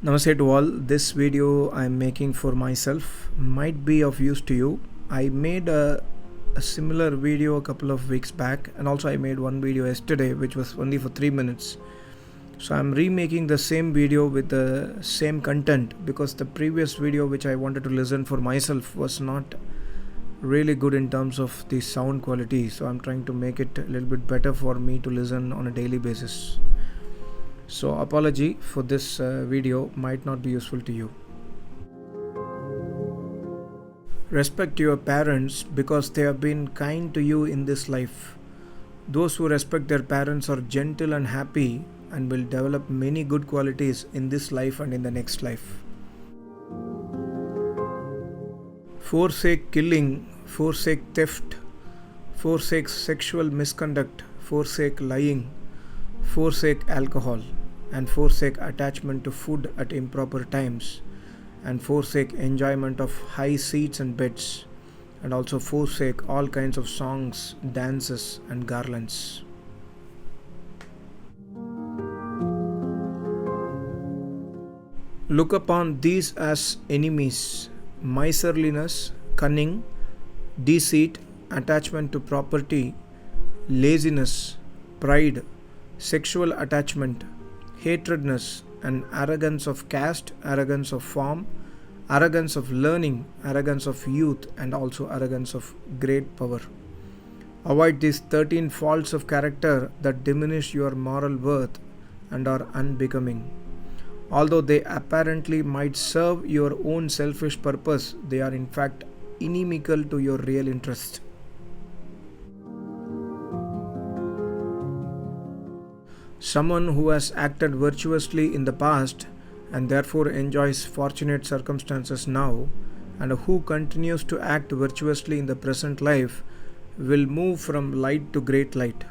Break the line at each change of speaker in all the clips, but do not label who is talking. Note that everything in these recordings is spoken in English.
Namaste to all. This video I'm making for myself might be of use to you. I made a similar video a couple of weeks back, and also I made one video yesterday which was only for 3 minutes. So I'm remaking the same video with the same content because the previous video which I wanted to listen for myself was not really good in terms of the sound quality. So I'm trying to make it a little bit better for me to listen on a daily basis. So apology for this video might not be useful to you. Respect your parents because they have been kind to you in this life. Those who respect their parents are gentle and happy and will develop many good qualities in this life and in the next life. Forsake killing, forsake theft, forsake sexual misconduct, forsake lying, forsake alcohol, and forsake attachment to food at improper times, and forsake enjoyment of high seats and beds, and also forsake all kinds of songs, dances, and garlands. Look upon these as enemies: miserliness, cunning, deceit, attachment to property, laziness, pride, sexual attachment, hatredness, and arrogance of caste, arrogance of form, arrogance of learning, arrogance of youth, and also arrogance of great power. Avoid these 13 faults of character that diminish your moral worth and are unbecoming. Although they apparently might serve your own selfish purpose, they are in fact inimical to your real interest. Someone who has acted virtuously in the past and therefore enjoys fortunate circumstances now, and who continues to act virtuously in the present life, will move from light to great light.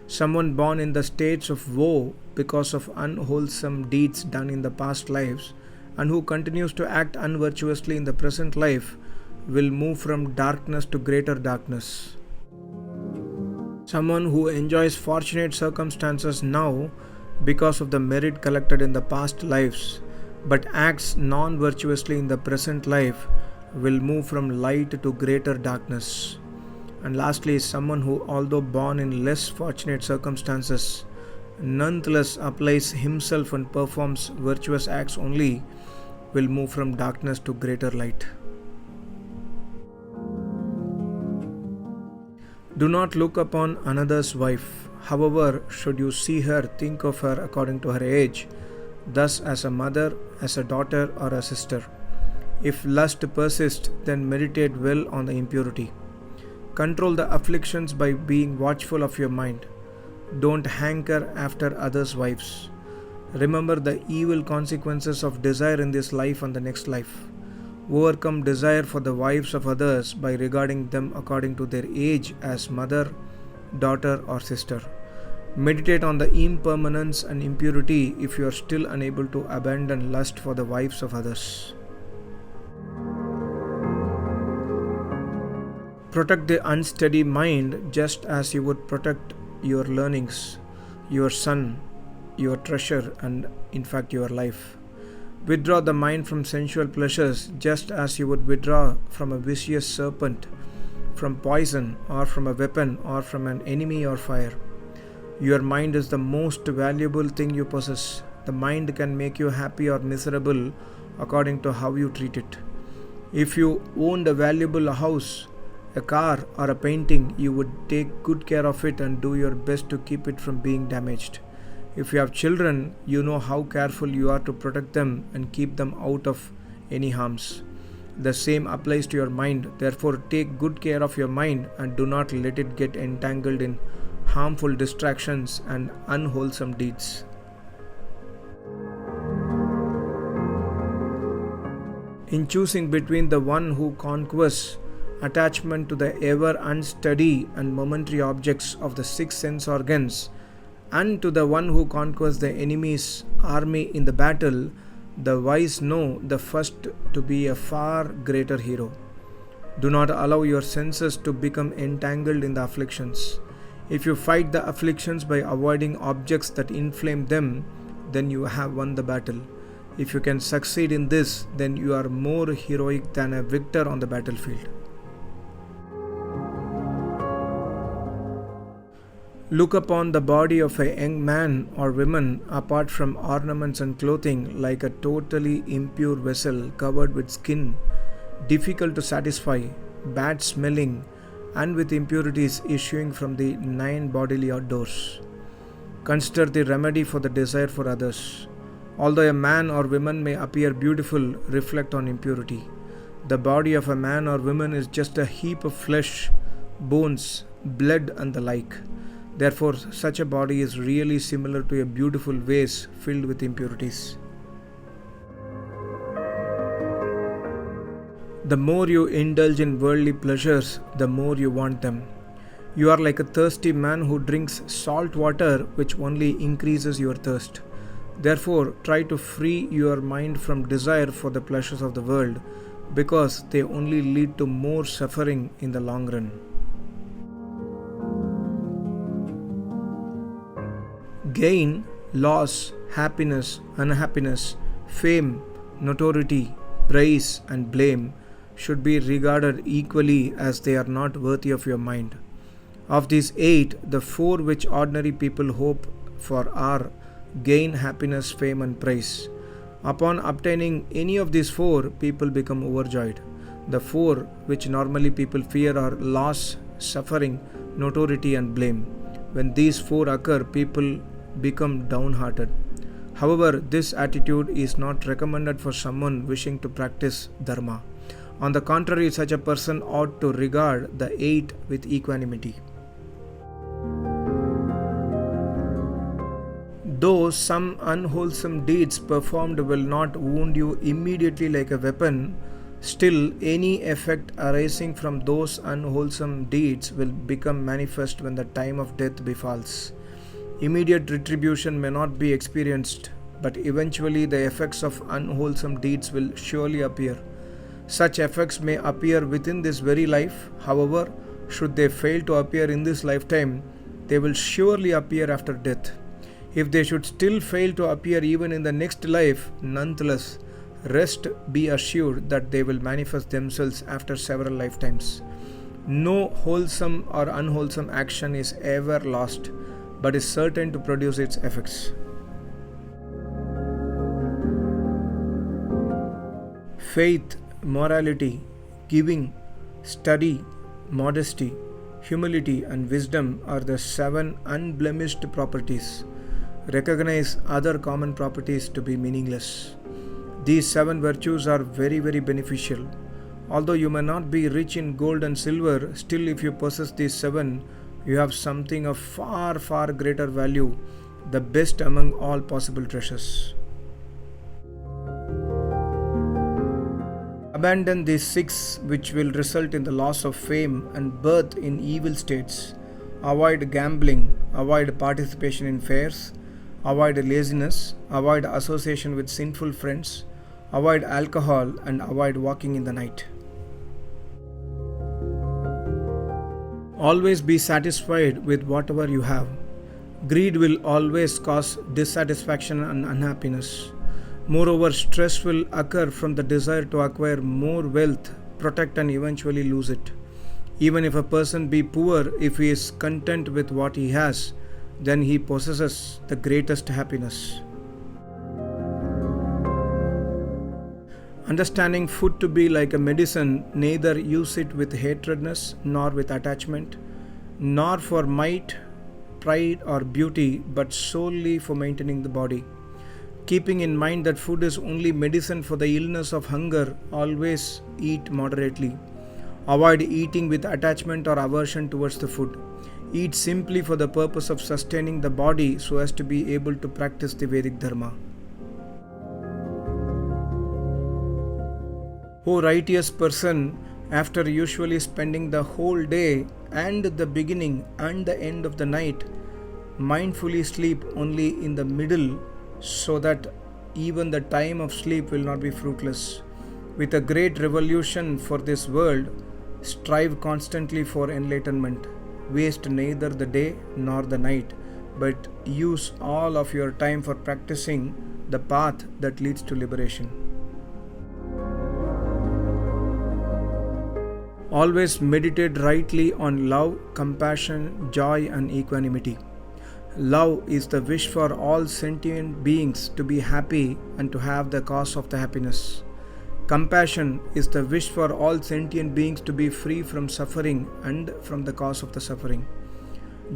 Someone born in the states of woe because of unwholesome deeds done in the past lives, and who continues to act unvirtuously in the present life, will move from darkness to greater darkness. Someone who enjoys fortunate circumstances now because of the merit collected in the past lives, but acts non-virtuously in the present life, will move from light to greater darkness. And lastly, someone who, although born in less fortunate circumstances, nonetheless applies himself and performs virtuous acts only, will move from darkness to greater light. Do not look upon another's wife. However, should you see her, think of her according to her age, thus as a mother, as a daughter, or a sister. If lust persists, then meditate well on the impurity. Control the afflictions by being watchful of your mind. Don't hanker after others' wives. Remember the evil consequences of desire in this life and the next life. Overcome desire for the wives of others by regarding them according to their age as mother, daughter, or sister. Meditate on the impermanence and impurity if you are still unable to abandon lust for the wives of others. Protect the unsteady mind just as you would protect your learnings, your son, your treasure, and in fact your life. Withdraw the mind from sensual pleasures just as you would withdraw from a vicious serpent, from poison, or from a weapon, or from an enemy or fire. Your mind is the most valuable thing you possess. The mind can make you happy or miserable according to how you treat it. If you owned a valuable house, a car, or a painting, you would take good care of it and do your best to keep it from being damaged. If you have children, you know how careful you are to protect them and keep them out of any harms. The same applies to your mind. Therefore, take good care of your mind and do not let it get entangled in harmful distractions and unwholesome deeds. In choosing between the one who conquers attachment to the ever unsteady and momentary objects of the six sense organs, and to the one who conquers the enemy's army in the battle, the wise know the first to be a far greater hero. Do not allow your senses to become entangled in the afflictions. If you fight the afflictions by avoiding objects that inflame them, then you have won the battle. If you can succeed in this, then you are more heroic than a victor on the battlefield. Look upon the body of a young man or woman apart from ornaments and clothing like a totally impure vessel covered with skin, difficult to satisfy, bad smelling, and with impurities issuing from the 9 bodily outdoors. Consider the remedy for the desire for others. Although a man or woman may appear beautiful, reflect on impurity. The body of a man or woman is just a heap of flesh, bones, blood, and the like. Therefore, such a body is really similar to a beautiful vase filled with impurities. The more you indulge in worldly pleasures, the more you want them. You are like a thirsty man who drinks salt water, which only increases your thirst. Therefore, try to free your mind from desire for the pleasures of the world, because they only lead to more suffering in the long run. Gain, loss, happiness, unhappiness, fame, notoriety, praise, and blame should be regarded equally, as they are not worthy of your mind. Of these 8, the 4 which ordinary people hope for are gain, happiness, fame, and praise. Upon obtaining any of these 4, people become overjoyed. The 4 which normally people fear are loss, suffering, notoriety, and blame. When these 4 occur, people become downhearted. However, this attitude is not recommended for someone wishing to practice dharma. On the contrary, such a person ought to regard the 8 with equanimity. Though some unwholesome deeds performed will not wound you immediately like a weapon, still any effect arising from those unwholesome deeds will become manifest when the time of death befalls. Immediate retribution may not be experienced, but eventually the effects of unwholesome deeds will surely appear. Such effects may appear within this very life. However, should they fail to appear in this lifetime, they will surely appear after death. If they should still fail to appear even in the next life, nonetheless, rest be assured that they will manifest themselves after several lifetimes. No wholesome or unwholesome action is ever lost, but is certain to produce its effects. Faith, morality, giving, study, modesty, humility, and wisdom are the 7 unblemished properties. Recognize other common properties to be meaningless. These 7 virtues are very, very beneficial. Although you may not be rich in gold and silver, still if you possess these 7, you have something of far, far greater value, the best among all possible treasures. Abandon these 6 which will result in the loss of fame and birth in evil states. Avoid gambling, avoid participation in fairs, avoid laziness, avoid association with sinful friends, avoid alcohol, and avoid walking in the night. Always be satisfied with whatever you have. Greed will always cause dissatisfaction and unhappiness. Moreover, stress will occur from the desire to acquire more wealth, protect, and eventually lose it. Even if a person be poor, if he is content with what he has, then he possesses the greatest happiness. Understanding food to be like a medicine, neither use it with hatredness, nor with attachment, nor for might, pride, or beauty, but solely for maintaining the body. Keeping in mind that food is only medicine for the illness of hunger, always eat moderately. Avoid eating with attachment or aversion towards the food. Eat simply for the purpose of sustaining the body so as to be able to practice the Vedic Dharma. O righteous person, after usually spending the whole day and the beginning and the end of the night, mindfully sleep only in the middle, so that even the time of sleep will not be fruitless. With a great revolution for this world, strive constantly for enlightenment. Waste neither the day nor the night, but use all of your time for practicing the path that leads to liberation. Always meditate rightly on love, compassion, joy, and equanimity. Love is the wish for all sentient beings to be happy and to have the cause of the happiness. Compassion is the wish for all sentient beings to be free from suffering and from the cause of the suffering.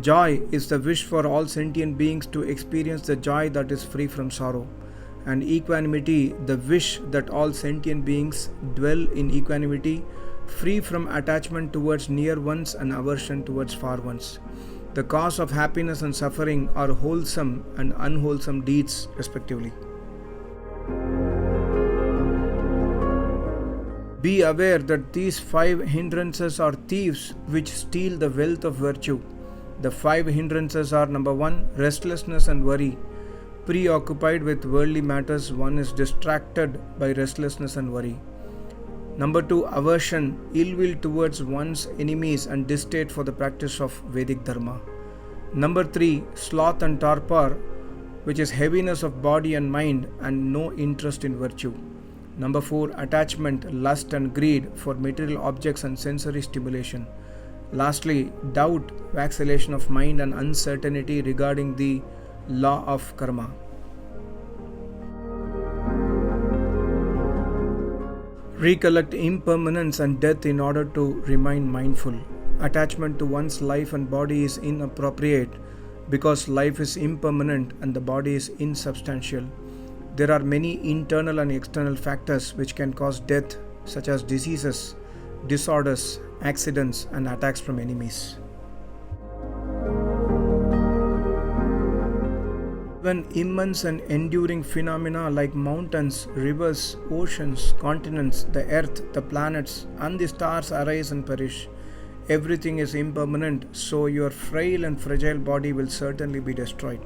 Joy is the wish for all sentient beings to experience the joy that is free from sorrow. And equanimity, the wish that all sentient beings dwell in equanimity, free from attachment towards near ones and aversion towards far ones. The cause of happiness and suffering are wholesome and unwholesome deeds, respectively. Be aware that these 5 hindrances are thieves which steal the wealth of virtue. The 5 hindrances are: number 1, restlessness and worry. Preoccupied with worldly matters, one is distracted by restlessness and worry. Number 2, aversion, ill will towards one's enemies and distaste for the practice of Vedic Dharma. Number 3, sloth and torpor, which is heaviness of body and mind and no interest in virtue. Number 4, attachment, lust and greed for material objects and sensory stimulation. Lastly, doubt, vacillation of mind and uncertainty regarding the law of karma. Recollect impermanence and death in order to remain mindful. Attachment to one's life and body is inappropriate because life is impermanent and the body is insubstantial. There are many internal and external factors which can cause death, such as diseases, disorders, accidents, and attacks from enemies. When immense and enduring phenomena like mountains, rivers, oceans, continents, the earth, the planets, and the stars arise and perish, everything is impermanent, so your frail and fragile body will certainly be destroyed.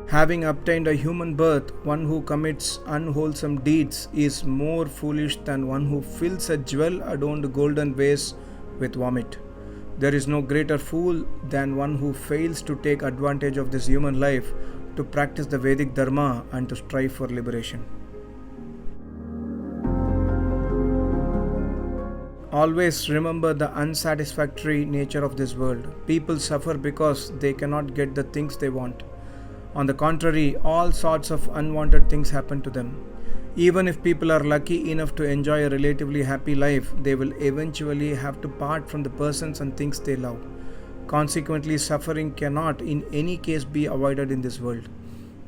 Having obtained a human birth, one who commits unwholesome deeds is more foolish than one who fills a jewel-adorned golden vase with vomit. There is no greater fool than one who fails to take advantage of this human life to practice the Vedic Dharma and to strive for liberation. Always remember the unsatisfactory nature of this world. People suffer because they cannot get the things they want. On the contrary, all sorts of unwanted things happen to them. Even if people are lucky enough to enjoy a relatively happy life, they will eventually have to part from the persons and things they love. Consequently, suffering cannot in any case be avoided in this world.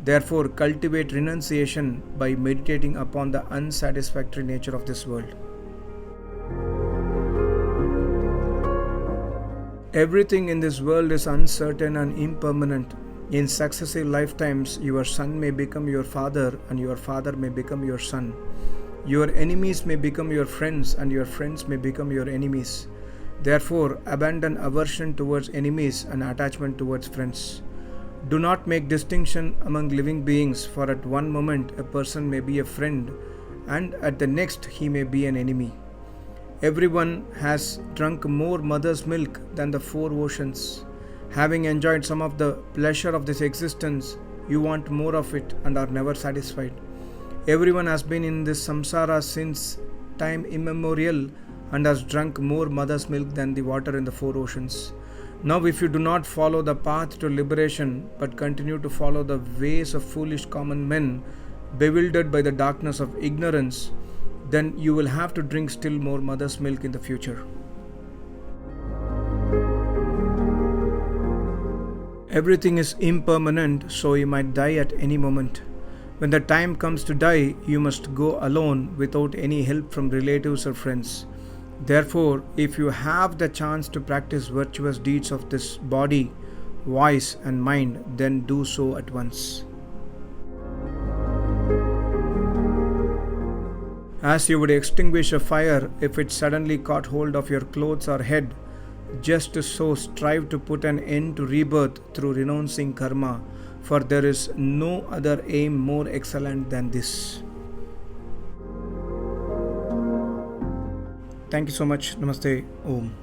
Therefore, cultivate renunciation by meditating upon the unsatisfactory nature of this world. Everything in this world is uncertain and impermanent. In successive lifetimes, your son may become your father and your father may become your son. Your enemies may become your friends and your friends may become your enemies. Therefore, abandon aversion towards enemies and attachment towards friends. Do not make distinction among living beings, for at one moment a person may be a friend and at the next he may be an enemy. Everyone has drunk more mother's milk than the 4 oceans. Having enjoyed some of the pleasure of this existence, you want more of it and are never satisfied. Everyone has been in this samsara since time immemorial and has drunk more mother's milk than the water in the 4 oceans. Now, if you do not follow the path to liberation, but continue to follow the ways of foolish common men, bewildered by the darkness of ignorance, then you will have to drink still more mother's milk in the future. Everything is impermanent, so you might die at any moment. When the time comes to die, you must go alone without any help from relatives or friends. Therefore, if you have the chance to practice virtuous deeds of this body, voice, and mind, then do so at once. As you would extinguish a fire if it suddenly caught hold of your clothes or head, just so strive to put an end to rebirth through renouncing karma, for there is no other aim more excellent than this. Thank you so much. Namaste. Om.